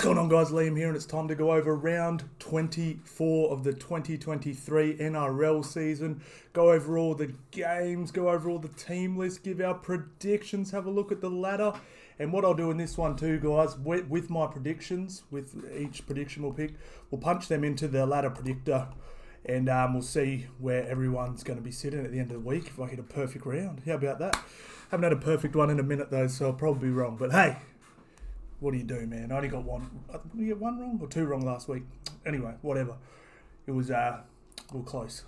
going on, guys? Liam here, and it's time to go over round 24 of the 2023 NRL season. Go over all the games, go over all the team lists, give our predictions, have a look at the ladder. And what I'll do in this one too, guys, with my predictions, with each prediction we'll pick, we'll punch them into the ladder predictor, and we'll see where everyone's going to be sitting at the end of the week if I hit a perfect round. How about that? Haven't had a perfect one in a minute though, so I'll probably be wrong. But hey, what do you do, man? I only got one. Did you get one wrong or two wrong last week? Anyway, whatever. It was well close.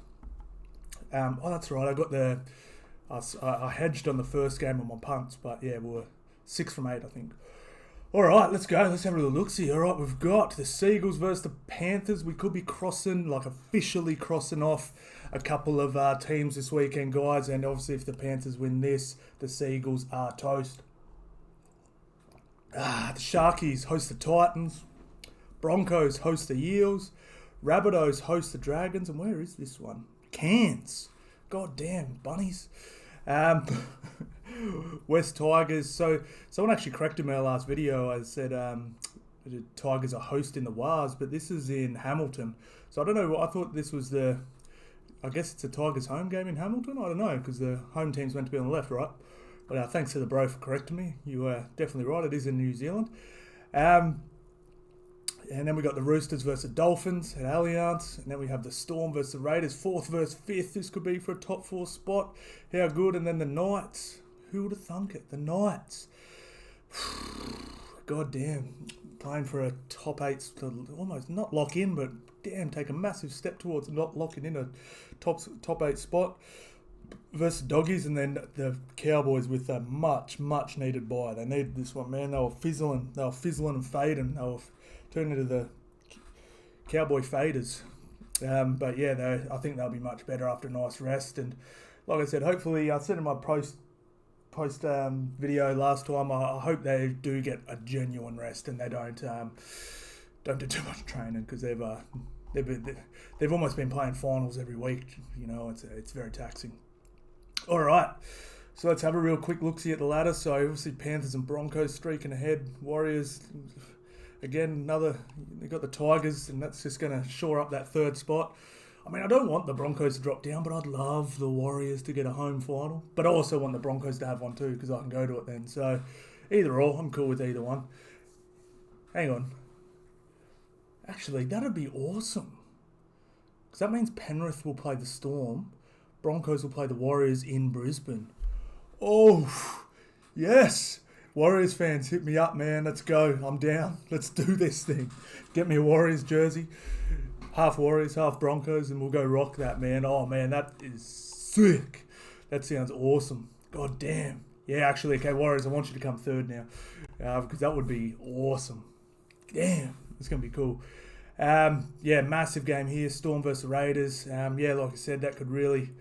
Oh, that's right. I got I hedged on the first game on my punts, but yeah, we were 6 from 8, I think. All right, let's go. Let's have a little look-see. All right, we've got the Seagulls versus the Panthers. We could be officially crossing off a couple of teams this weekend, guys. And obviously, if the Panthers win this, the Seagulls are toast. The Sharkies host the Titans. Broncos host the Eels. Rabbitohs host the Dragons. And where is this one? Cairns. God damn, bunnies. West Tigers. So someone actually corrected me in my last video. I said the Tigers are hosting the Wars, but this is in Hamilton. So I don't know. I thought this was I guess it's a Tigers home game in Hamilton. I don't know, because the home team's meant to be on the left, right? But thanks to the bro for correcting me. You were definitely right. It is in New Zealand. And then we got the Roosters versus the Dolphins at Allianz. And then we have the Storm versus the Raiders. 4th versus 5th. This could be for a top 4 spot. How good. And then the Knights. Who would have thunk it? The Knights. God damn. Playing for a top 8 to almost not lock in, but damn, take a massive step towards not locking in a top 8 spot. Versus Doggies, and then the Cowboys with a much needed bye. They needed this one, man. They were fizzling and fading. They were turning into the Cowboy faders. But yeah, I think they'll be much better after a nice rest. And like I said, hopefully, I said in my post video last time, I hope they do get a genuine rest and they don't do too much training, because they've almost been playing finals every week. You know, it's very taxing. All right, so let's have a real quick look-see at the ladder. So obviously Panthers and Broncos streaking ahead. Warriors, again, they got the Tigers, and that's just going to shore up that 3rd spot. I mean, I don't want the Broncos to drop down, but I'd love the Warriors to get a home final. But I also want the Broncos to have one too, because I can go to it then. So either or, I'm cool with either one. Hang on. Actually, that'd be awesome, because that means Penrith will play the Storm. Broncos will play the Warriors in Brisbane. Oh, yes. Warriors fans, hit me up, man. Let's go. I'm down. Let's do this thing. Get me a Warriors jersey. Half Warriors, half Broncos, and we'll go rock that, man. Oh, man, that is sick. That sounds awesome. God damn. Yeah, actually, okay, Warriors, I want you to come 3rd now, because that would be awesome. Damn, it's going to be cool. Yeah, massive game here. Storm versus Raiders. Yeah, like I said, that could really...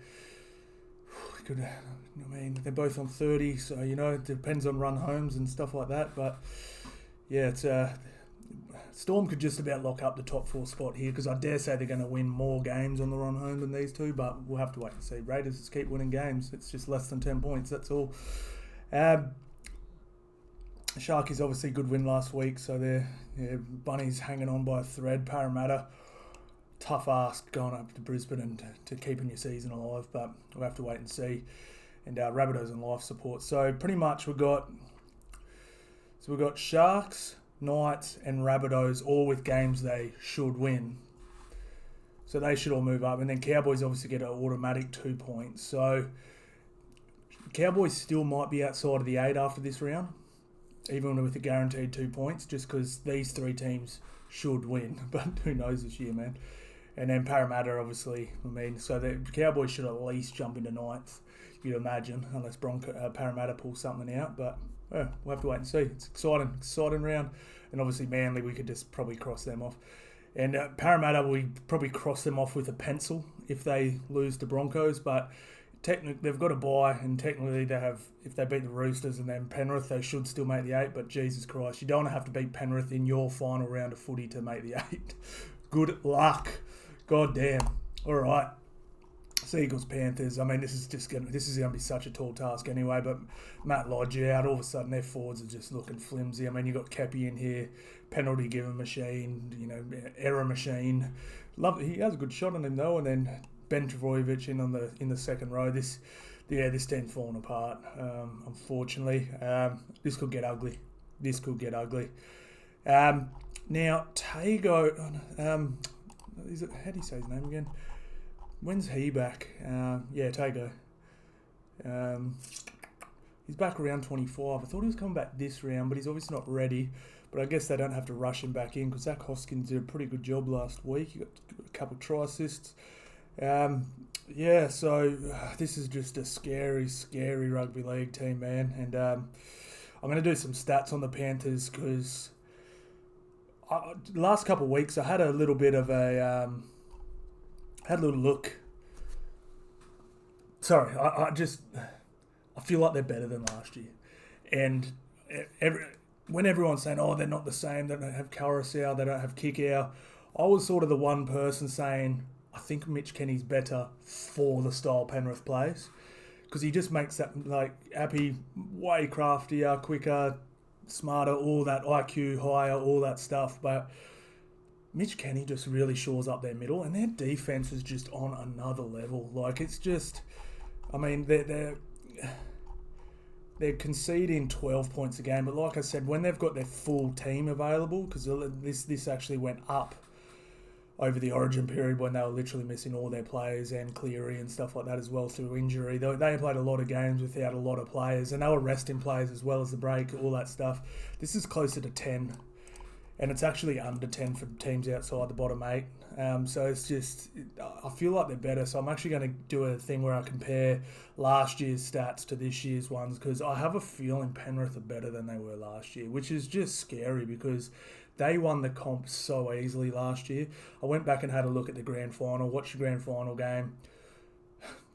I mean, they're both on 30, so, you know, it depends on run homes and stuff like that. But, yeah, Storm could just about lock up the top 4 spot here, because I dare say they're going to win more games on the run home than these two, but we'll have to wait and see. Raiders just keep winning games. It's just less than 10 points, that's all. Sharkies, obviously, good win last week, so Bunnies hanging on by a thread. Parramatta, tough ask going up to Brisbane and to keeping your season alive, but we'll have to wait and see. And Rabbitohs and life support. So pretty much we've got Sharks, Knights, and Rabbitohs all with games they should win. So they should all move up, and then Cowboys obviously get an automatic 2 points. So Cowboys still might be outside of the 8 after this round, even with a guaranteed 2 points, just because these 3 teams should win. But who knows this year, man. And then Parramatta, obviously, so the Cowboys should at least jump into 9th, you'd imagine, unless Parramatta pulls something out. But we'll have to wait and see. It's exciting round. And obviously Manly, we could just probably cross them off. And Parramatta, we probably cross them off with a pencil if they lose to Broncos. But technically, they've got a bye, and technically if they beat the Roosters and then Penrith, they should still make the 8. But Jesus Christ, you don't want to have to beat Penrith in your final round of footy to make the 8. Good luck. God damn. All right. Seagulls, Panthers. I mean, this is going to be such a tall task anyway. But Matt Lodge out. All of a sudden, their forwards are just looking flimsy. I mean, you got Kepi in here, penalty given machine, you know, error machine. He has a good shot on him though, and then Ben Travojevic in the second row. This team's falling apart. Unfortunately, this could get ugly. Now Tago, how do you say his name again? When's he back? Tago. He's back around 25. I thought he was coming back this round, but he's obviously not ready. But I guess they don't have to rush him back in because Zach Hoskins did a pretty good job last week. He got a couple of try assists. So this is just a scary, scary rugby league team, man. And I'm going to do some stats on the Panthers because the last couple of weeks I had a little bit of a look. Sorry, I feel like they're better than last year. And when everyone's saying, oh, they're not the same, they don't have Carousel, they don't have Kickout, I was sort of the one person saying, I think Mitch Kenny's better for the style Penrith plays. Because he just makes that, like, Appy way craftier, quicker, smarter, all that IQ higher, all that stuff. But Mitch Kenny just really shores up their middle, and their defense is just on another level. Like, it's just, I mean, they're conceding 12 points a game, but like I said, when they've got their full team available, because this actually went up over the Origin period when they were literally missing all their players and Cleary and stuff like that as well through injury. They played a lot of games without a lot of players, and they were resting players as well as the break, all that stuff. This is closer to 10, and it's actually under 10 for teams outside the bottom 8. So it's just, I feel like they're better. So I'm actually going to do a thing where I compare last year's stats to this year's ones, because I have a feeling Penrith are better than they were last year, which is just scary because they won the comp so easily last year. I went back and had a look at the grand final, watched the grand final game.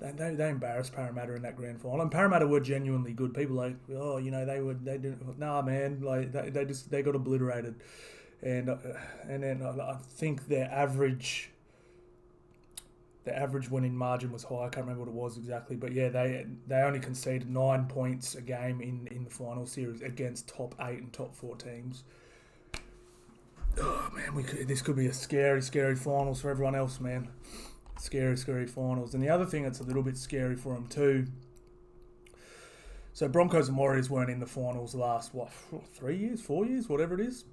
They embarrassed Parramatta in that grand final, and Parramatta were genuinely good. People like, oh, you know, they didn't. Nah, man, like they got obliterated, and then I think their average winning margin was high. I can't remember what it was exactly, but yeah, they only conceded 9 points a game in the final series against top 8 and top 4 teams. Oh man, this could be a scary, scary finals for everyone else, man. Scary, scary finals. And the other thing that's a little bit scary for them too. So Broncos and Warriors weren't in the finals the last 3 years, 4 years, whatever it is.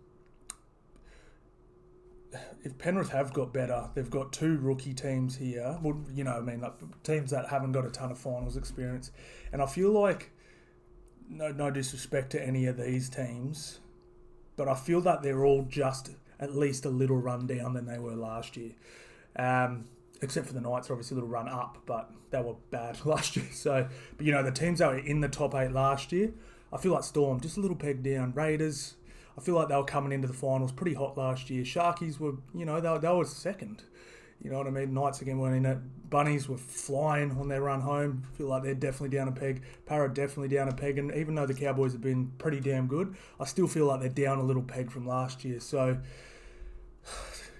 If Penrith have got better, they've got 2 rookie teams here. Well, you know, I mean, like teams that haven't got a ton of finals experience. And I feel like, no disrespect to any of these teams, but I feel that they're all just at least a little run down than they were last year. Except for the Knights, obviously a little run up, but they were bad last year. So, but you know, the teams that were in the top 8 last year, I feel like Storm, just a little peg down. Raiders, I feel like they were coming into the finals pretty hot last year. Sharkies were, you know, they were second. You know what I mean? Knights again weren't in it. Bunnies were flying on their run home. I feel like they're definitely down a peg. Para definitely down a peg. And even though the Cowboys have been pretty damn good, I still feel like they're down a little peg from last year. So,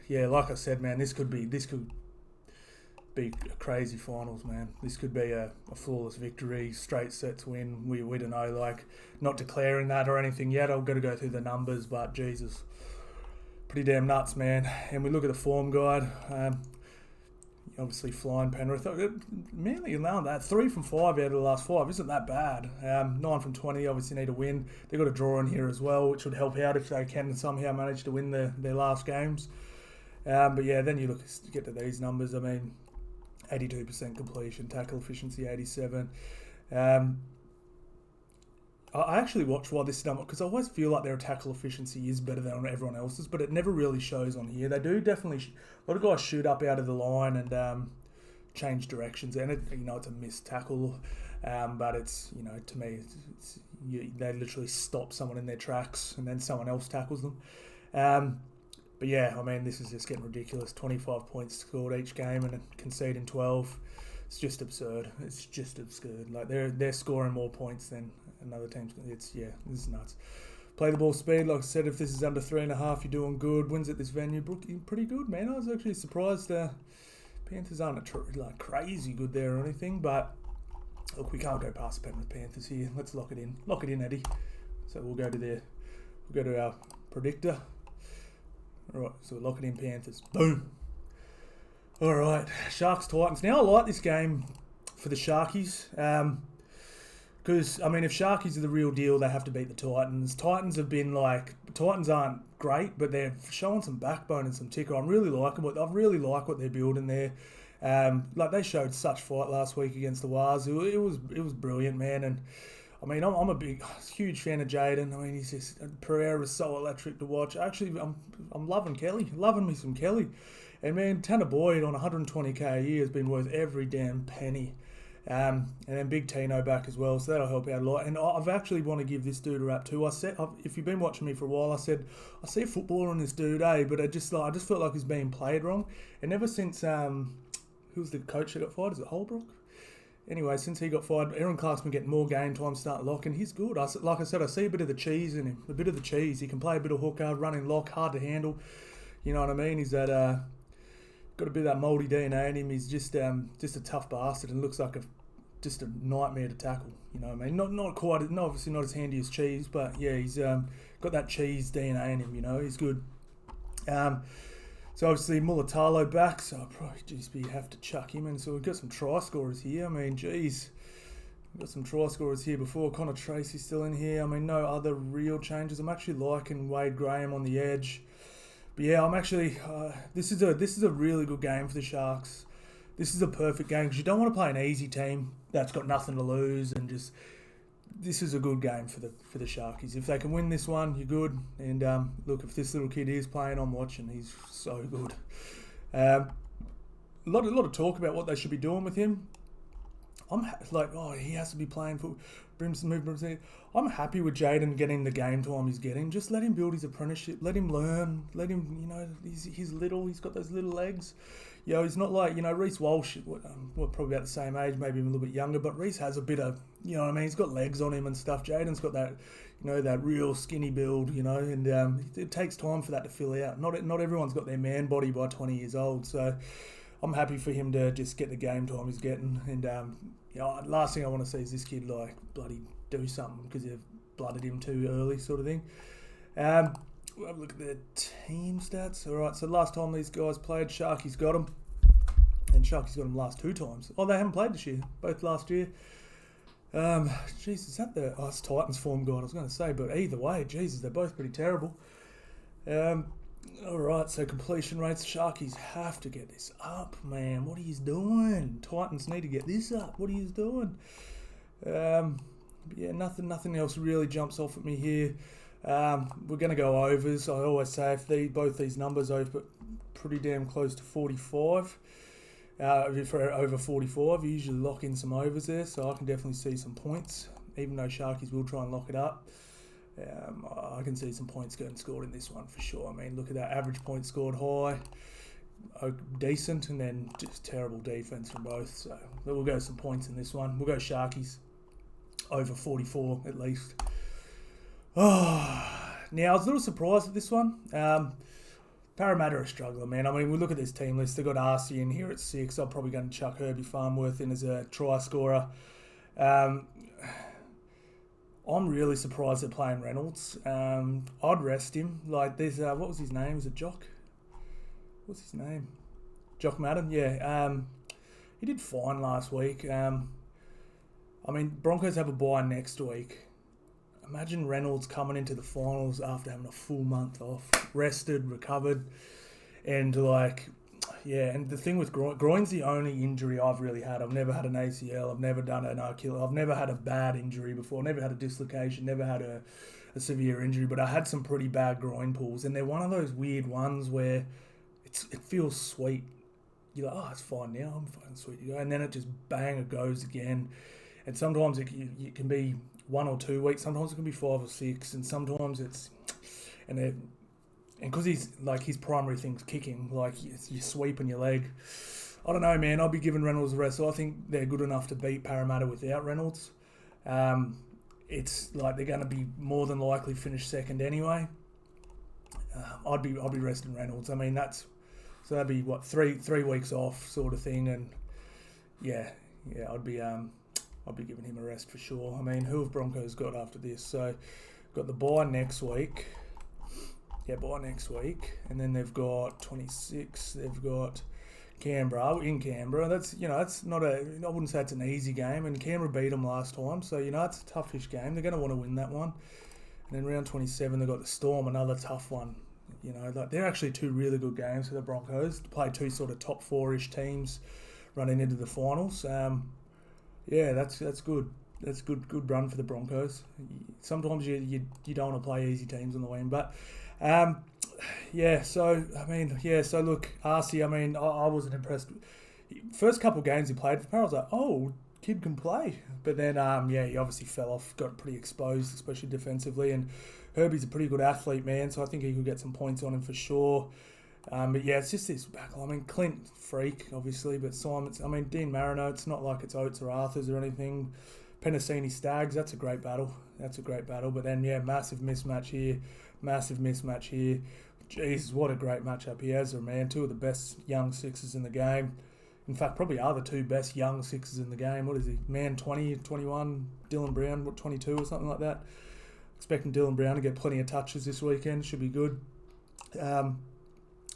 yeah, like I said, man, this could be a crazy finals, man. This could be a flawless victory, straight sets win. We don't know, like, not declaring that or anything yet. I've got to go through the numbers, but Jesus, pretty damn nuts, man. And we look at the form guide. Obviously flying Penrith. Manly allowed that. 3 from 5 out of the last 5 isn't that bad. 9 from 20 obviously need a win. They've got a draw in here as well, which would help out if they can somehow manage to win their last games. But yeah, then you get to these numbers. I mean, 82% completion, tackle efficiency 87. I actually watch why this number, because I always feel like their tackle efficiency is better than everyone else's, but it never really shows on here. They do definitely, a lot of guys shoot up out of the line and change directions, and it's a missed tackle, but it's, to me, they literally stop someone in their tracks and then someone else tackles them. But yeah, I mean, this is just getting ridiculous. 25 points scored each game and conceding 12. It's just absurd. It's just absurd. Like they're scoring more points than another team's. This is nuts. Play the ball speed. Like I said, if this is under 3.5, you're doing good. Wins at this venue, pretty good, man. I was actually surprised. Panthers aren't crazy good there or anything, but look, we can't go past the Penrith Panthers here. Let's lock it in. Lock it in, Eddie. So we'll go to our predictor. All right, so we're locking in Panthers. Boom. All right, Sharks Titans. Now I like this game for the Sharkies. Because, I mean, if Sharkies are the real deal, they have to beat the Titans. Titans aren't great, but they're showing some backbone and some ticker. I really like what they're building there. They showed such fight last week against the Wars. It was brilliant, man. And I mean, I'm a huge fan of Jaden. I mean, Pereira is so electric to watch. Actually, I'm loving me some Kelly. And man, Tanner Boyd on 120k a year has been worth every damn penny. And then Big Tino back as well, so that'll help out a lot. And I've actually want to give this dude a rap too. If you've been watching me for a while, I said I see a footballer in this dude, but I just felt like he's being played wrong. And ever since who's the coach that got fired? Is it Holbrook? Anyway, since he got fired, Aaron Clark's been getting more game time, start locking. He's good. Like I said, I see a bit of the cheese in him. A bit of the cheese. He can play a bit of hooker, running lock, hard to handle. You know what I mean? He's got a bit of that mouldy DNA in him. He's just a tough bastard and looks like just a nightmare to tackle. You know what I mean? Obviously not as handy as cheese, but yeah, he's got that cheese DNA in him. You know, he's good. So obviously Mulatalo back, so I'll probably just have to chuck him in. So we've got some try scorers here. I mean, geez, we've got some try scorers here before. Connor Tracy's still in here. I mean, no other real changes. I'm actually liking Wade Graham on the edge. But yeah, I'm actually. This is a really good game for the Sharks. This is a perfect game because you don't want to play an easy team that's got nothing to lose, and just this is a good game for the Sharkies. If they can win this one, you're good. And look, if this little kid is playing, I'm watching. He's so good. A lot of talk about what they should be doing with him. He has to be playing for Brimson. I'm happy with Jaden getting the game time he's getting. Just let him build his apprenticeship. Let him learn. Let him, he's little. He's got those little legs. He's not like, Reece Walsh, we're probably about the same age, maybe even a little bit younger, but Reece has a bit of, he's got legs on him and stuff. Jaden's got that, that real skinny build, and it takes time for that to fill out. Not everyone's got their man body by 20 years old, so I'm happy for him to just get the game time he's getting. And, last thing I want to see is this kid, bloody do something because they've blooded him too early sort of thing. We'll have a look at their team stats. All right, so last time these guys played, Sharkies got them. And Sharkies got them last 2 times. Oh, they haven't played this year, both last year. Is that it's Titans form guide, I was going to say, but either way, Jesus, they're both pretty terrible. All right, so completion rates, Sharkies have to get this up, man. What are you doing? Titans need to get this up. What are you doing? Nothing else really jumps off at me here. We're going to go overs. I always say if both these numbers over pretty damn close to 45. For over 45, you usually lock in some overs there, so I can definitely see some points, even though Sharkies will try and lock it up. I can see some points getting scored in this one for sure. I mean, look at that average points scored high, decent, and then just terrible defense from both. So we'll go some points in this one. We'll go Sharkies over 44 at least. Now I was a little surprised with this one. Parramatta are struggling, man. I mean, we look at this team list. They've got Arcee in here at 6. I'm probably going to chuck Herbie Farnworth in as a try scorer. I'm really surprised they're playing Reynolds. I'd rest him. There's what was his name? Is it Jock? What's his name? Jock Madden? Yeah. He did fine last week. Broncos have a bye next week. Imagine Reynolds coming into the finals after having a full month off, rested, recovered, and and the thing with groin's the only injury I've really had. I've never had an ACL, I've never done an Achilles, I've never had a bad injury before, never had a dislocation, never had a severe injury, but I had some pretty bad groin pulls, and they're one of those weird ones where it feels sweet. You're like, it's fine now, I'm fucking sweet to go, and then it just bang, it goes again, and sometimes it can be 1 or 2 weeks, sometimes it can be 5 or 6, and sometimes it's, and because his primary thing's kicking, you're sweeping your leg. I don't know, man. I'll be giving Reynolds a rest. So I think they're good enough to beat Parramatta without Reynolds. It's they're going to be more than likely finish second anyway. I'd be resting Reynolds. I mean that'd be what 3 weeks off sort of thing, and I'd be giving him a rest for sure. I mean, who have Broncos got after this? So got the bye next week. by next week. And then they've got 26. They've got Canberra in Canberra. That's not I wouldn't say it's an easy game. And Canberra beat them last time, so it's a toughish game. They're going to want to win that one. And then round 27, they've got the Storm, another tough one. They're actually two really good games for the Broncos to play two sort of top four-ish teams running into the finals. That's good. That's good run for the Broncos. Sometimes you don't want to play easy teams on the wing, but so look, Arcee, I wasn't impressed. First couple of games he played for Parra, I was like, oh, kid can play. But then he obviously fell off, got pretty exposed, especially defensively, and Herbie's a pretty good athlete, man, so I think he could get some points on him for sure. It's just this backline. Clint, freak, obviously, but Simon's, Dean Marino, it's not like it's Oates or Arthurs or anything. Penasini Stags, that's a great battle. But then, massive mismatch here. Jesus, what a great matchup he has, man. Two of the best young sixes in the game. In fact, probably are the two best young sixes in the game. What is he? Man, 20, 21. Dylan Brown, 22 or something like that. Expecting Dylan Brown to get plenty of touches this weekend. Should be good.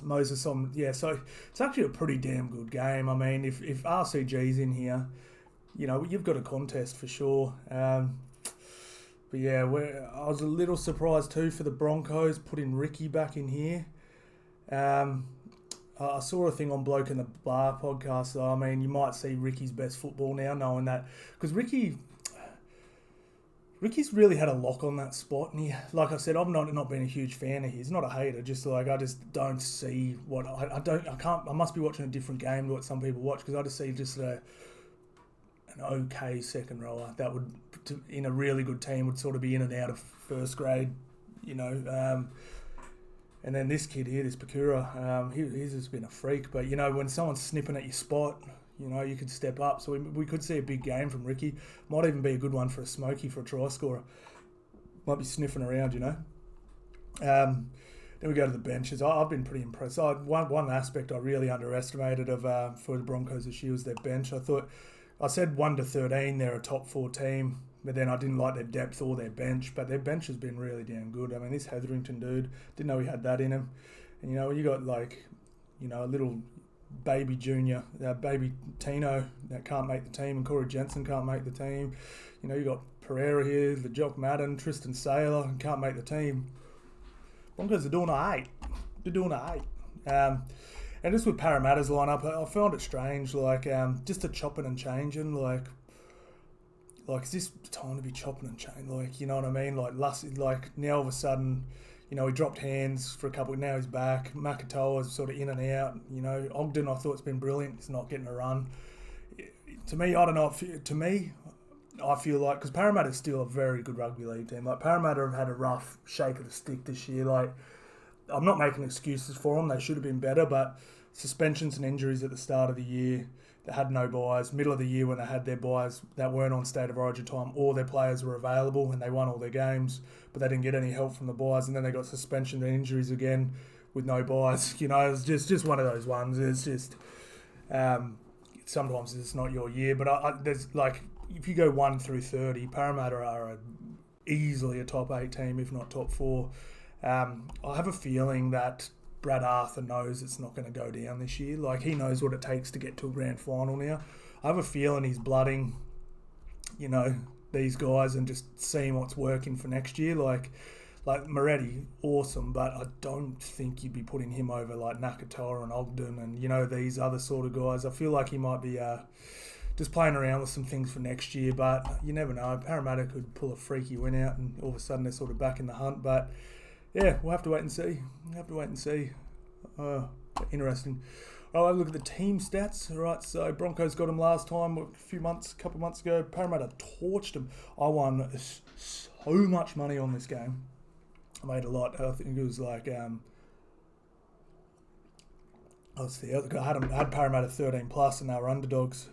Moses on, so it's actually a pretty damn good game. If RCG's in here, you've got a contest for sure. I was a little surprised too for the Broncos putting Ricky back in here. I saw a thing on Bloke in the Bar podcast. So, you might see Ricky's best football now, knowing that, because Ricky's really had a lock on that spot, and he, like I said, I've not been a huge fan of his. Not a hater, just like I just don't see what I must be watching a different game to what some people watch, because I just see an okay second rower that would, in a really good team, would sort of be in and out of first grade, and then this kid here, this Pakura, he's just been a freak. But when someone's snipping at your spot, you could step up. So we could see a big game from Ricky. Might even be a good one for a Smokey for a try scorer. Might be sniffing around, Then we go to the benches. I've been pretty impressed. One aspect I really underestimated for the Broncos this year was their bench. I said 1 to 13, they're a top 4 team, but then I didn't like their depth or their bench. But their bench has been really damn good. This Hetherington dude, didn't know he had that in him. And you got a little baby junior, baby Tino that can't make the team, and Corey Jensen can't make the team. You got Pereira here, the Jock Madden, Tristan Saylor can't make the team. Broncos are doing a 8. And just with Parramatta's lineup, I found it strange, just a chopping and changing, is this time to be chopping and changing? You know what I mean? Now all of a sudden, he dropped hands for a couple. Now he's back. Makatoa's sort of in and out. Ogden, I thought, has been brilliant. He's not getting a run. To me, I don't know. I feel like, because Parramatta's still a very good rugby league team. Parramatta have had a rough shake of the stick this year. I'm not making excuses for them. They should have been better, but suspensions and injuries at the start of the year. They had no buys. Middle of the year when they had their buys that weren't on State of Origin time, all their players were available and they won all their games, but they didn't get any help from the buys, and then they got suspension and injuries again with no buys. It's just one of those ones. It's just sometimes it's not your year, but there's if you go 1 through 30, Parramatta are easily a top 8 team, if not top 4. I have a feeling that Brad Arthur knows it's not going to go down this year. He knows what it takes to get to a grand final now. I have a feeling he's blooding, these guys and just seeing what's working for next year. Moretti, awesome, but I don't think you'd be putting him over Nakatoa and Ogden and, these other sort of guys. I feel like he might be just playing around with some things for next year, but you never know. Parramatta could pull a freaky win out and all of a sudden they're sort of back in the hunt, but yeah, we'll have to wait and see. Interesting. I'll have a look at the team stats. All right, so Broncos got them last time, a couple months ago. Parramatta torched them. I won so much money on this game. I made a lot. I think it was I had Parramatta 13 plus, and they were underdogs.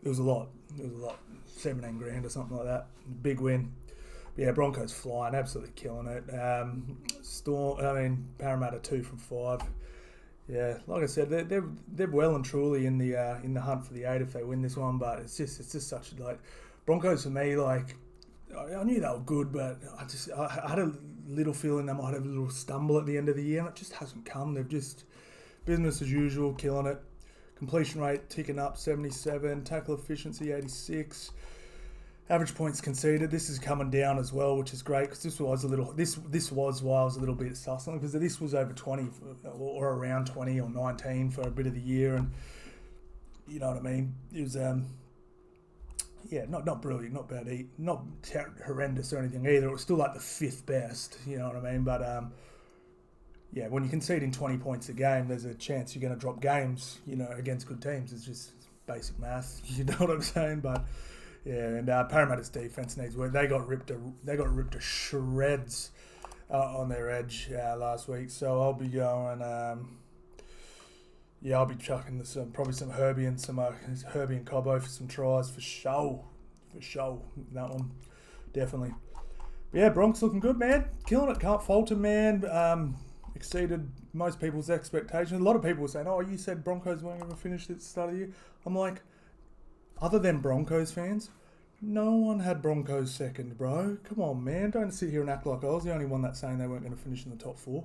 It was a lot. 17 grand or something like that. Big win. Yeah, Broncos flying, absolutely killing it. Parramatta 2 from 5. Yeah, like I said, they're well and truly in the hunt for the 8 if they win this one. But it's just such Broncos for me. I knew they were good, but I had a little feeling they might have a little stumble at the end of the year, and it just hasn't come. They've just business as usual, killing it. Completion rate ticking up, 77. Tackle efficiency, 86. Average points conceded. This is coming down as well, which is great because this was why I was a little bit sus because this was over 20 or around 20 or 19 for a bit of the year, and you know what I mean. It was not brilliant, not bad, not horrendous or anything either. It was still like the 5th best, you know what I mean. But when you concede in 20 points a game, there's a chance you're going to drop games, you know, against good teams. It's just basic math, you know what I'm saying, but. Yeah, and Parramatta's defense needs work. They got ripped to shreds on their edge last week. So I'll be going. I'll be chucking probably some Herbie and Herbie and Cobbo for some tries for show. That one, definitely. But yeah, Broncos looking good, man. Killing it. Can't fault them, man. Exceeded most people's expectations. A lot of people were saying, "Oh, you said Broncos weren't going to finish at the start of the year." I'm like. Other than Broncos fans, no one had Broncos second, bro. Come on, man. Don't sit here and act like I was the only one that's saying they weren't going to finish in the top 4.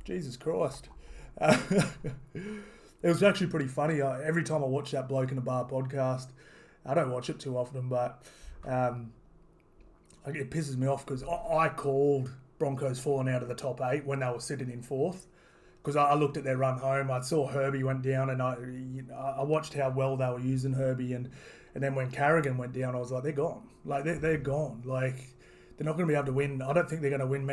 Jesus Christ. It was actually pretty funny. Every time I watch that Bloke in a Bar podcast, I don't watch it too often, but it pisses me off because I called Broncos falling out of the top 8 when they were sitting in 4th. Because I looked at their run home, I saw Herbie went down, and I watched how well they were using Herbie, and then when Carrigan went down, I was like, they're gone. Like they're gone. Like they're not going to be able to win. I don't think they're going to win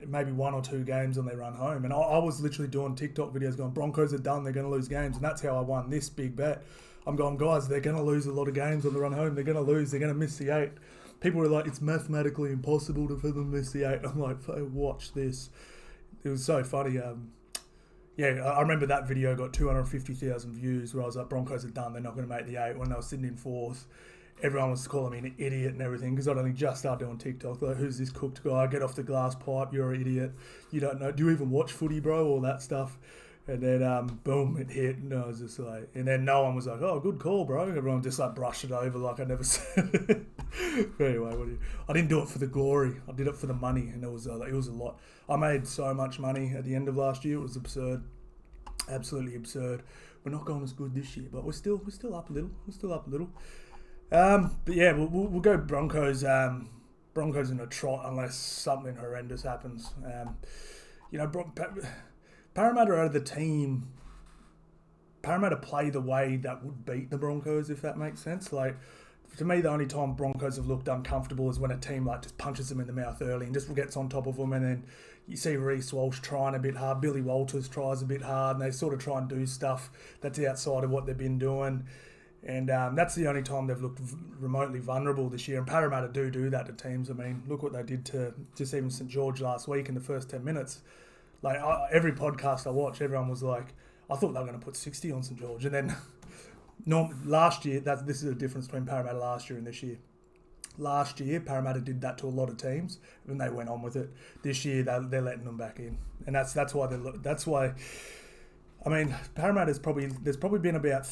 maybe 1 or 2 games on their run home. And I was literally doing TikTok videos going, Broncos are done. They're going to lose games, and that's how I won this big bet. I'm going, guys, they're going to lose a lot of games on the run home. They're going to lose. They're going to miss the 8. People were like, it's mathematically impossible for them to miss the 8. I'm like, watch this. It was so funny. I remember that video got 250,000 views where I was like, Broncos are done, they're not going to make the 8 when they were sitting in 4th. Everyone was calling me an idiot and everything because I'd only just started doing TikTok. Like, who's this cooked guy? Get off the glass pipe, you're an idiot. You don't know. Do you even watch footy, bro? All that stuff. And then, boom, it hit. And I was just like, and then no one was like, oh, good call, bro. Everyone just like brushed it over like I never said it. But anyway, I didn't do it for the glory. I did it for the money. And it was a lot. I made so much money at the end of last year. It was absurd. Absolutely absurd. We're not going as good this year, but we're still up a little. But yeah, we'll go Broncos. Broncos in a trot unless something horrendous happens. Parramatta are the team. Parramatta play the way that would beat the Broncos, if that makes sense. Like, to me, the only time Broncos have looked uncomfortable is when a team like just punches them in the mouth early and just gets on top of them, and then you see Reece Walsh trying a bit hard, Billy Walters tries a bit hard, and they sort of try and do stuff that's outside of what they've been doing. And that's the only time they've looked remotely vulnerable this year. And Parramatta do that to teams. I mean, look what they did to just even St George last week in the first 10 minutes. Like, every podcast I watched, everyone was like, I thought they were going to put 60 on St George. And then last year, this is the difference between Parramatta last year and this year. Last year, Parramatta did that to a lot of teams, and they went on with it. This year, they're letting them back in, and that's why. I mean, there's probably been about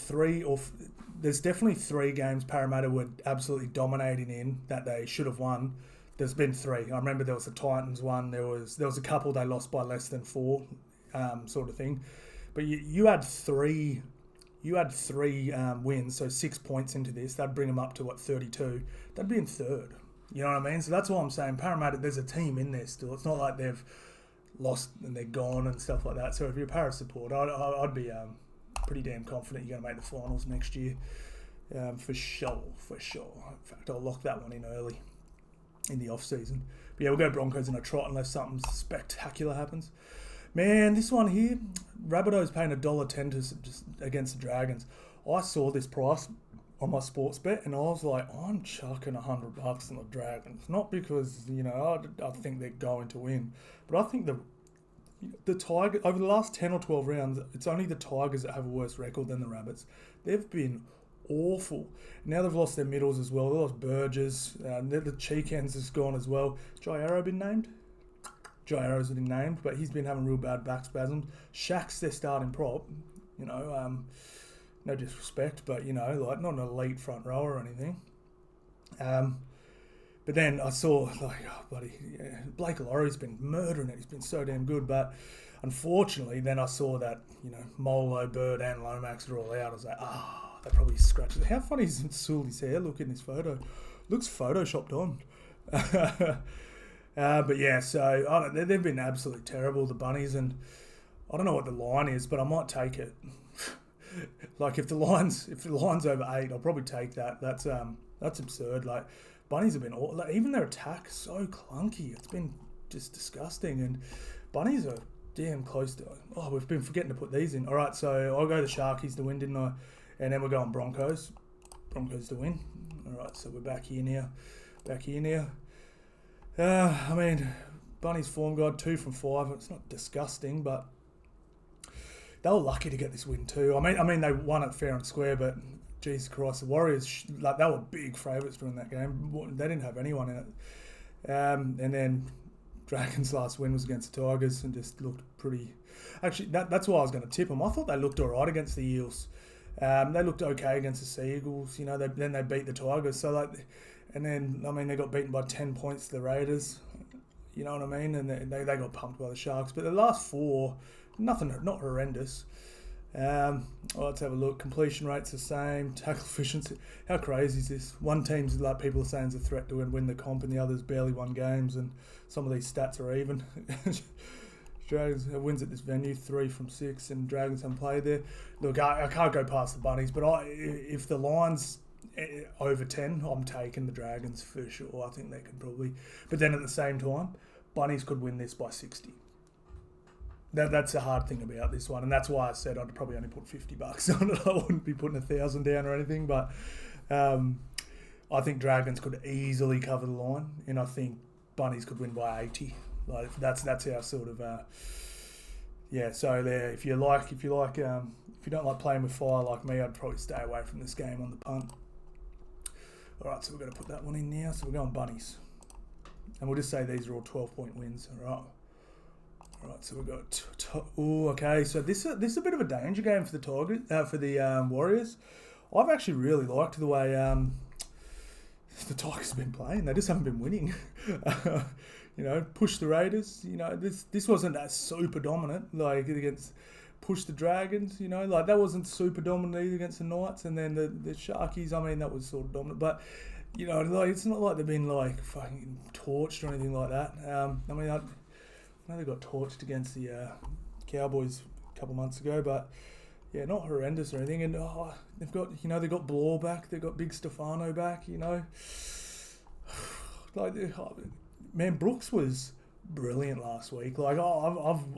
there's definitely 3 games Parramatta were absolutely dominating in that they should have won. There's been 3. I remember there was the Titans one. There was a couple they lost by less than 4, sort of thing. But you had 3. You had 3 wins, so 6 points into this. That'd bring them up to, 32? That'd be in 3rd. You know what I mean? So that's why I'm saying Parramatta, there's a team in there still. It's not like they've lost and they're gone and stuff like that. So if you're a Parra supporter, I'd be pretty damn confident you're going to make the finals next year. For sure. In fact, I'll lock that one in early in the off-season. But yeah, we'll go Broncos in a trot unless something spectacular happens. Man, this one here, Rabbitohs paying $1.10 against the Dragons. I saw this price on my sports bet and I was like, I'm chucking $100 on the Dragons. Not because, I think they're going to win, but I think the Tigers, over the last 10 or 12 rounds, it's only the Tigers that have a worse record than the Rabbits. They've been awful. Now they've lost their middles as well. They lost Burgess. The Cheekends has gone as well. Jai Arrow been named? Jai Arrow's been named, but he's been having real bad back spasms. Shaq's their starting prop. No disrespect, but, not an elite front rower or anything. But then I saw, Blake Laurie's been murdering it. He's been so damn good. But unfortunately, then I saw that, Molo, Bird and Lomax are all out. I was like, they probably scratched it. How funny is Sully's hair look in this photo? Looks photoshopped on. But yeah, so they've been absolutely terrible, the Bunnies, and I don't know what the line is, but I might take it. Like if the line's over 8, I'll probably take that. That's absurd. Like Bunnies have been even their attack so clunky. It's been just disgusting, and Bunnies are damn close to. Oh, we've been forgetting to put these in. All right, so I'll go the Sharkies to win, didn't I? And then we're going Broncos. Broncos to win. All right, so we're back here now. Bunnies form guide 2 from 5. It's not disgusting, but they were lucky to get this win too. I mean, they won it fair and square, but Jesus Christ, the Warriors, they were big favourites during that game. They didn't have anyone in it. And then Dragons' last win was against the Tigers and just looked pretty. Actually, that's why I was going to tip them. I thought they looked all right against the Eels. They looked okay against the Sea Eagles. Then they beat the Tigers. So and then they got beaten by 10 points to the Raiders. You know what I mean? And they got pumped by the Sharks. But the last 4, not horrendous. Let's have a look. Completion rate's the same. Tackle efficiency. How crazy is this? One team's like people are saying is a threat to win the comp, and the others barely won games, and some of these stats are even. Dragons wins at this venue 3 from 6, and Dragons haven't played there. Look, I can't go past the Bunnies, but if the line's over 10, I'm taking the Dragons for sure. I think they could probably, but then at the same time, Bunnies could win this by 60. That's the hard thing about this one, and that's why I said I'd probably only put $50 on it. I wouldn't be putting 1,000 down or anything, but I think Dragons could easily cover the line, and I think Bunnies could win by 80. Like that's our sort of So there, if you don't like playing with fire like me, I'd probably stay away from this game on the punt. All right, so we're going to put that one in now. So we're going Bunnies, and we'll just say these are all 12-point wins. All right, so we've got. Okay. So this is a bit of a danger game for the Warriors. I've actually really liked the way the Tigers have been playing. They just haven't been winning. Push the Raiders. This wasn't that super dominant like against. Push the Dragons. That wasn't super dominant either against the Knights, and then the Sharkies. That was sort of dominant, but. It's not like they've been like fucking torched or anything like that. I know they got torched against the Cowboys a couple months ago, but yeah, not horrendous or anything. And they've got Blore back, they've got Big Stefano back. Brooks was brilliant last week. I've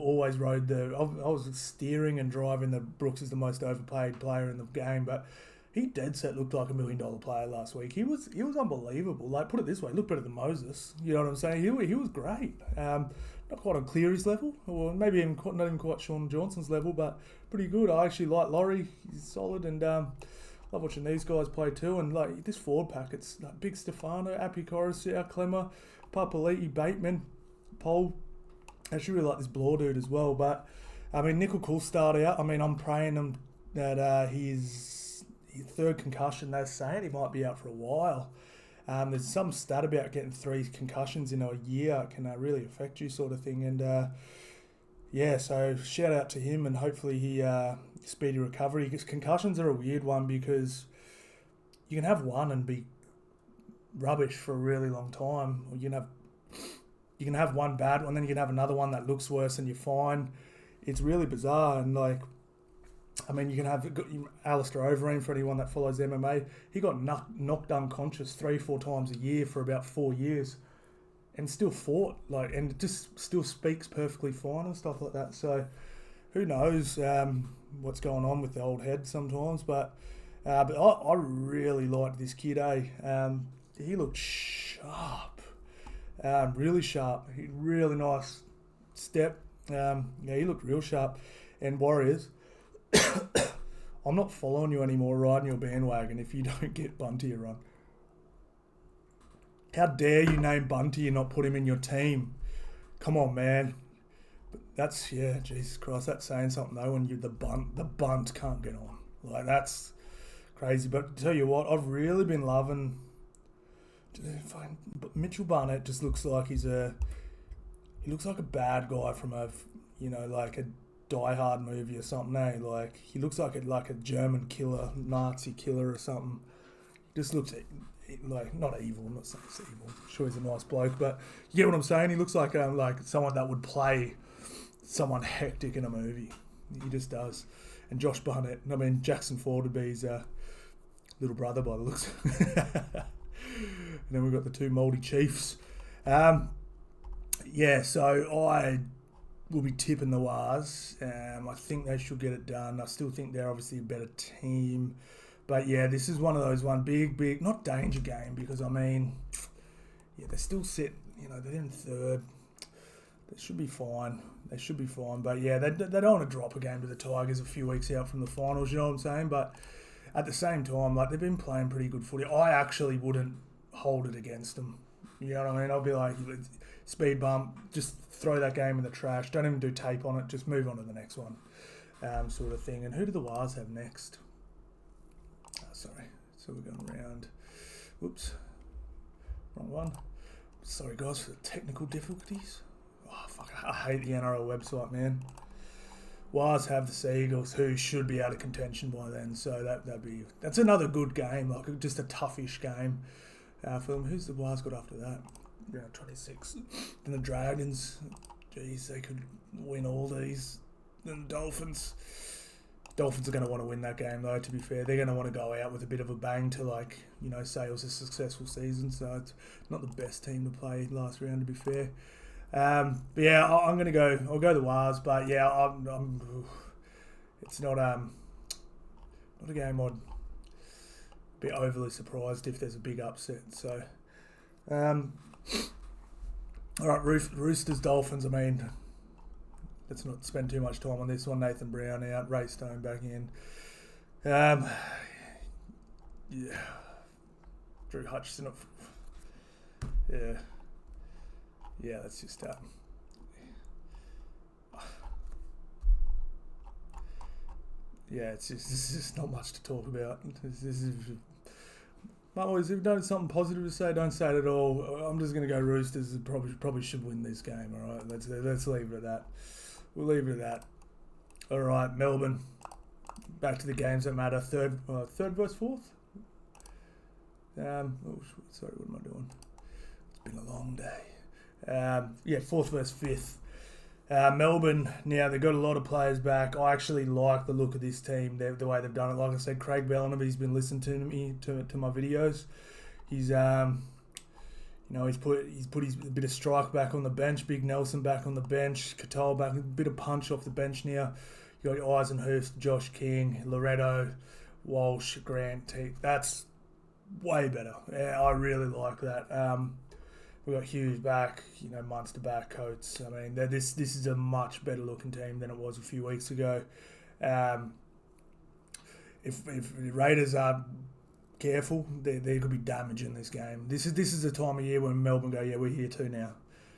always rode I was steering and driving that Brooks is the most overpaid player in the game, but. He dead set looked like $1 million player last week. He was unbelievable. Like, put it this way, he looked better than Moses. You know what I'm saying? He was great. Not quite on Cleary's level, or maybe not even quite Sean Johnson's level, but pretty good. I actually like Laurie. He's solid, and love watching these guys play too. And like this forward pack, it's like Big Stefano, Appy Coruscant, Clemmer, Papali'i, Bateman, Pole. I actually really like this Blore dude as well. But Nickel could start out. I'm praying him that his third concussion, they're saying he might be out for a while. There's some stat about getting 3 concussions in a year. It can really affect you sort of thing. And so shout out to him, and hopefully he speedy recovery. Because concussions are a weird one because you can have one and be rubbish for a really long time, or you can have one bad one, then you can have another one that looks worse and you're fine. It's really bizarre. And you can have Alistair Overeem, for anyone that follows MMA. He got knocked unconscious 3-4 times a year for about 4 years, and still fought and just still speaks perfectly fine and stuff like that. So who knows what's going on with the old head sometimes? But I really liked this kid. He looked sharp, really sharp. Really nice step. He looked real sharp. And Warriors. I'm not following you anymore, riding your bandwagon if you don't get Bunty a run. How dare you name Bunty and not put him in your team? Come on, man. That's, Jesus Christ, that's saying something though when the bunt can't get on. That's crazy. But tell you what, I've really been loving fine. But Mitchell Barnett just looks like he looks like a bad guy from like a Die Hard movie or something. Like he looks like a German killer, Nazi killer or something. Just looks like not evil. I'm not saying he's evil. I'm sure he's a nice bloke, but you get what I'm saying. He looks like someone that would play someone hectic in a movie. He just does. And Josh Barnett. I mean, Jackson Ford would be his little brother by the looks. And then we've got the two Mouldy Chiefs. So I will be tipping the Wars. I think they should get it done. I still think they're obviously a better team. But yeah, this is one of those big, not danger game, because I mean, yeah, they're still set, they're in third. They should be fine. But yeah, they don't want to drop a game to the Tigers a few weeks out from the finals, you know what I'm saying? But at the same time, they've been playing pretty good footy. I actually wouldn't hold it against them. You know what I mean? I'll be like, speed bump, just throw that game in the trash. Don't even do tape on it. Just move on to the next one, sort of thing. And who do the Wars have next? Sorry. So we're going round. Whoops. Wrong one. Sorry, guys, for the technical difficulties. Oh, fuck. I hate the NRL website, man. Wars have the Seagulls, who should be out of contention by then. So that's another good game, just a toughish game for them. Who's the Wars got after that? Round 26. Then the Dragons. Geez, they could win all these. Then the Dolphins. Dolphins are going to want to win that game, though, to be fair. They're going to want to go out with a bit of a bang to, say it was a successful season. So it's not the best team to play last round, to be fair. But yeah, I'm going to go. I'll go the Wars, but yeah, it's not a game I'd be overly surprised if there's a big upset. So, all right, Roosters, Dolphins. I mean, let's not spend too much time on this one. Nathan Brown out, Ray Stone back in. Yeah, Drew Hutchison. Yeah, that's just it's just not much to talk about. This is if you've done something positive to say, don't say it at all. I'm just going to go Roosters. Probably should win this game. All right, let's leave it at that. We'll leave it at that. All right, Melbourne. Back to the games that matter. Third versus fourth. Sorry, what am I doing? It's been a long day. Fourth versus fifth. Melbourne, now they've got a lot of players back. I actually like the look of this team, the way they've done it. Like I said, Craig Bellamy—he's been listening to me to my videos. He's he's put his bit of strike back on the bench. Big Nelson back on the bench. Katoa back, a bit of punch off the bench now. You got Eisenhurst, Josh King, Loretto, Walsh, Grant. That's way better. Yeah, I really like that. We got Hughes back, Munster back, Coates. I mean, this is a much better looking team than it was a few weeks ago. If the Raiders are careful, there could be damage in this game. This is the time of year when Melbourne go, yeah, we're here too now.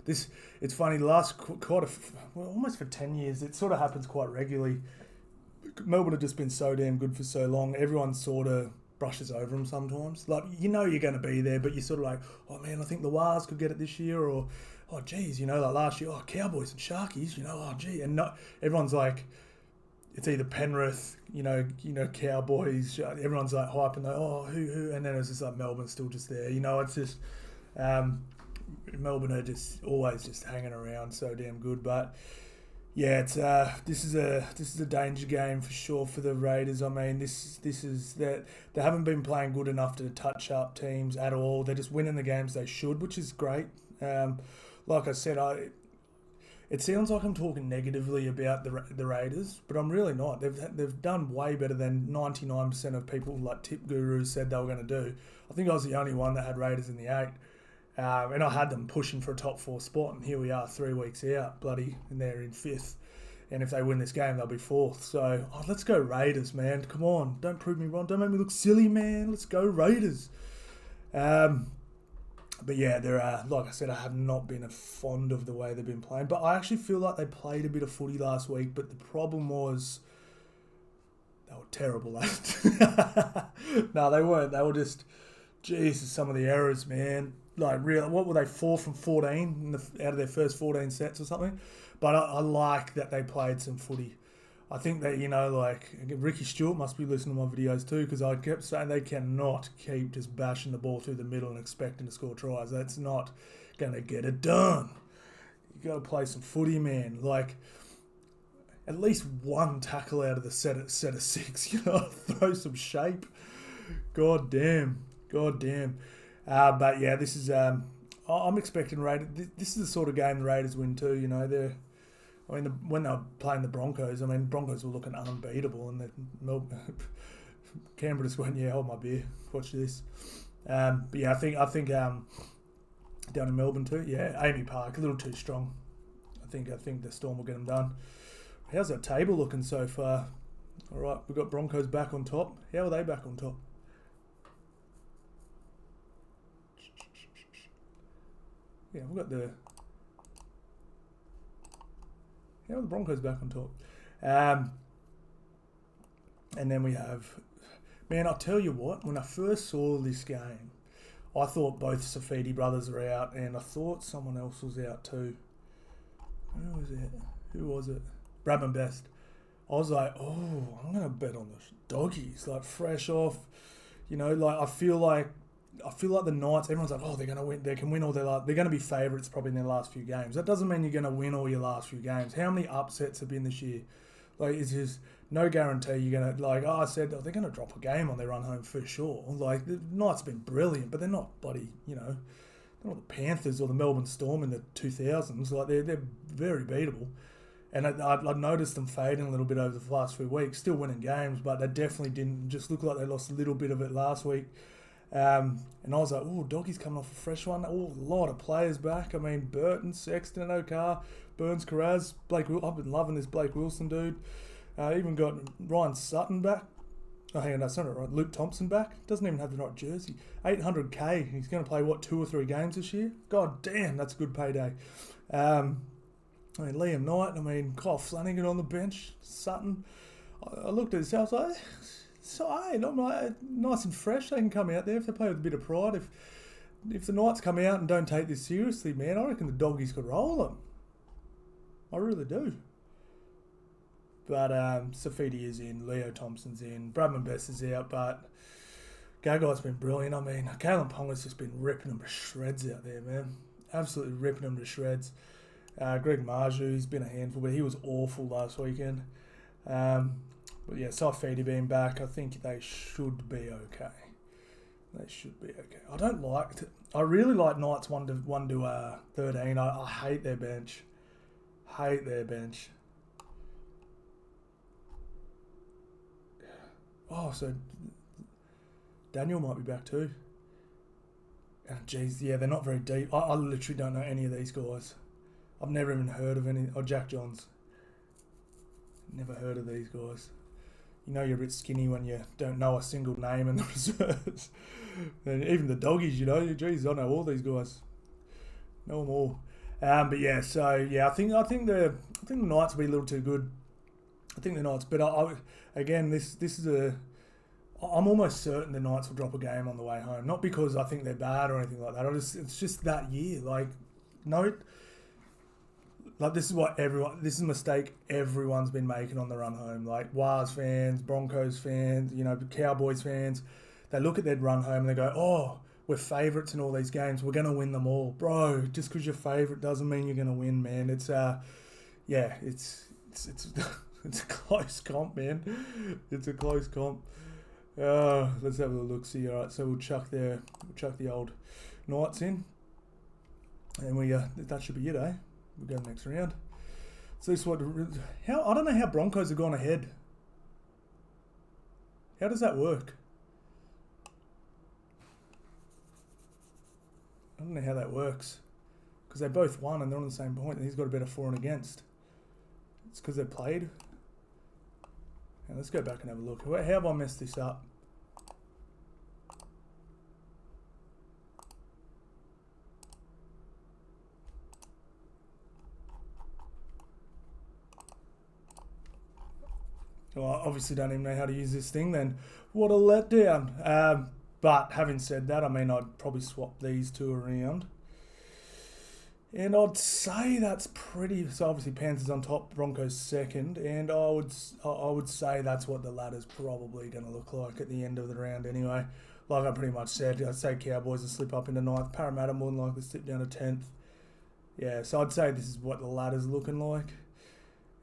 It's funny. The last almost for 10 years, it sort of happens quite regularly. Melbourne have just been so damn good for so long. Everyone sort of brushes over them sometimes. You're going to be there, but you're sort of like, oh man, I think the Wars could get it this year, or oh geez, like last year, oh Cowboys and Sharkies, oh gee, and not everyone's like, it's either Penrith, Cowboys. Everyone's like hyping, who, and then it's just like Melbourne's still just there. It's just Melbourne are just always just hanging around, so damn good, but. Yeah, it's this is a danger game for sure for the Raiders. I mean, this is that they haven't been playing good enough to touch up teams at all. They're just winning the games they should, which is great. Like I said, it sounds like I'm talking negatively about the Raiders, but I'm really not. They've done way better than 99% of people like tip gurus said they were going to do. I think I was the only one that had Raiders in the 8. And I had them pushing for a top 4 spot, and here we are 3 weeks out, and they're in 5th. And if they win this game, they'll be 4th. So, let's go Raiders, man. Come on. Don't prove me wrong. Don't make me look silly, man. Let's go Raiders. But yeah, like I said, I have not been fond of the way they've been playing. But I actually feel like they played a bit of footy last week, but the problem was they were terrible at it. No, they weren't. They were just Jesus, some of the errors, man. Like, really, what were they, 4 from 14 out of their first 14 sets or something? But I like that they played some footy. I think that, like, Ricky Stewart must be listening to my videos too, because I kept saying they cannot keep just bashing the ball through the middle and expecting to score tries. That's not going to get it done. You got to play some footy, man. Like, at least one tackle out of the set of 6, throw some shape. God damn. But yeah, this is. I'm expecting Raiders. This is the sort of game the Raiders win too. When they were playing the Broncos, Broncos were looking unbeatable, and Canberra just went, "Yeah, hold my beer, watch this." But yeah, I think down in Melbourne too. Yeah, Amy Park a little too strong. I think the Storm will get them done. How's that table looking so far? All right, we've got Broncos back on top. How are they back on top? Yeah, we've got the... How are the Broncos back on top? And then we have... Man, I'll tell you what, when I first saw this game, I thought both Safidi brothers were out, and I thought someone else was out too. Who was it? Bradman Best. I was like, oh, I'm going to bet on the Doggies, like fresh off. I feel like the Knights, everyone's like, oh, they're going to win. They can win all they're going to be favourites probably in their last few games. That doesn't mean you're going to win all your last few games. How many upsets have been this year? Like, it's just no guarantee you're going to, I said, they're going to drop a game on their run home for sure. Like, the Knights have been brilliant, but they're not bloody, they're not the Panthers or the Melbourne Storm in the 2000s. Like, they're very beatable. And I noticed them fading a little bit over the last few weeks, still winning games, but they definitely didn't just look like they lost a little bit of it last week. And I was like, oh, Doggy's coming off a fresh one. Oh, a lot of players back. Burton, Sexton, Okar, Burns, Carraz, Blake. I've been loving this Blake Wilson dude. Even got Ryan Sutton back. Oh, hang on, that's not right. Luke Thompson back. Doesn't even have the right jersey. 800k. He's going to play, 2 or 3 games this year? God damn, that's a good payday. Liam Knight, Kyle Flanagan on the bench, Sutton. I looked at this, I was like, nice and fresh. They can come out there if they play with a bit of pride. If the Knights come out and don't take this seriously, man, I reckon the Doggies could roll them. I really do. But Safidi is in, Leo Thompson's in, Bradman Best is out, but Gagai's been brilliant. Kalen Ponga's just been ripping them to shreds out there, man. Absolutely ripping them to shreds. Greg Marju, he's been a handful, but he was awful last weekend. But yeah, Safidi being back, I think they should be okay. I really like Knights 1 to 13. I hate their bench. Oh, so Daniel might be back too. Geez, yeah, they're not very deep. I literally don't know any of these guys. I've never even heard of any. Oh, Jack Johns. Never heard of these guys. You're a bit skinny when you don't know a single name in the reserves. And even the Doggies, geez, I know all these guys. Know them all. But yeah, so yeah, I think the Knights will be a little too good. I think the Knights, but again, this is I'm almost certain the Knights will drop a game on the way home. Not because I think they're bad or anything like that. It's just that year. This is a mistake everyone's been making on the run home. Like Wars fans, Broncos fans, Cowboys fans, they look at their run home and they go, oh, we're favourites in all these games. We're going to win them all. Bro, just because you're favourite doesn't mean you're going to win, man. It's it's a close comp, man. It's a close comp. Let's have a look. See, all right. So we'll chuck the old Knights in, and that should be it, eh? We'll go next round. So this I don't know how Broncos have gone ahead. How does that work? I don't know how that works. Because they both won and they're on the same point, and he's got a better for and against. It's because they played. Now let's go back and have a look. How have I messed this up? Well, I obviously don't even know how to use this thing then. What a letdown. But having said that, I mean, I'd probably swap these two around. And I'd say that's pretty. So obviously Panthers on top, Broncos second, and I would say that's what the ladder's probably going to look like at the end of the round anyway. Like I pretty much said, I'd say Cowboys will slip up into ninth, Parramatta more than likely slip down to 10th. Yeah, so I'd say this is what the ladder's looking like.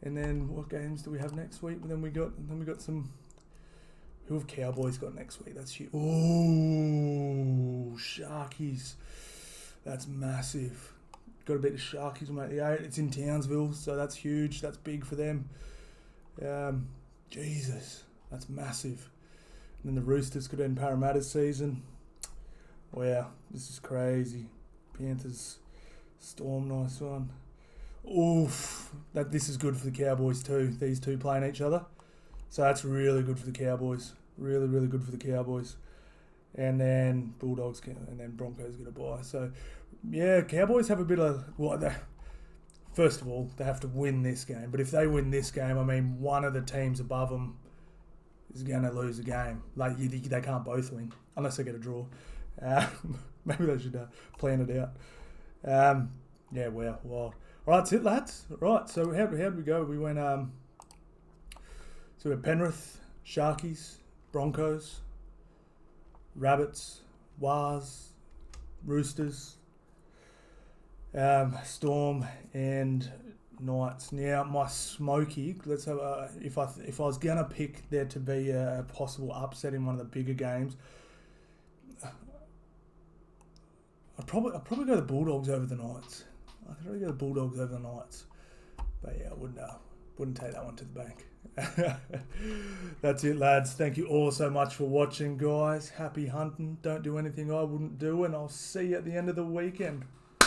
And then what games do we have next week? Then we got some. Who have Cowboys got next week? That's huge. Oh, Sharkies. That's massive. Got to beat the Sharkies, mate. Yeah, it's in Townsville, so that's huge. That's big for them. Jesus, that's massive. And then the Roosters could end Parramatta's season. Wow, this is crazy. Panthers, Storm, nice one. Oof, this is good for the Cowboys too. These two playing each other. So that's really good for the Cowboys. Really, really good for the Cowboys. And then Bulldogs and then Broncos get a bye. So, yeah, Cowboys have a bit of... First of all, they have to win this game. But if they win this game, I mean, one of the teams above them is going to lose a game. Like, they can't both win, unless they get a draw. Maybe they should plan it out. Yeah, wow, wild. All right, that's it, lads. Right, so how did we go? We went... So we had Penrith, Sharkies, Broncos, Rabbits, Wars, Roosters, Storm, and Knights. Now my smoky. Let's have if I was gonna pick there to be a possible upset in one of the bigger games, I'd probably go the Bulldogs over the Knights. I'd probably go the Bulldogs over the Knights. But yeah, I wouldn't take that one to the bank. That's it, lads. Thank you all so much for watching, guys. Happy hunting. Don't do anything I wouldn't do, and I'll see you at the end of the weekend.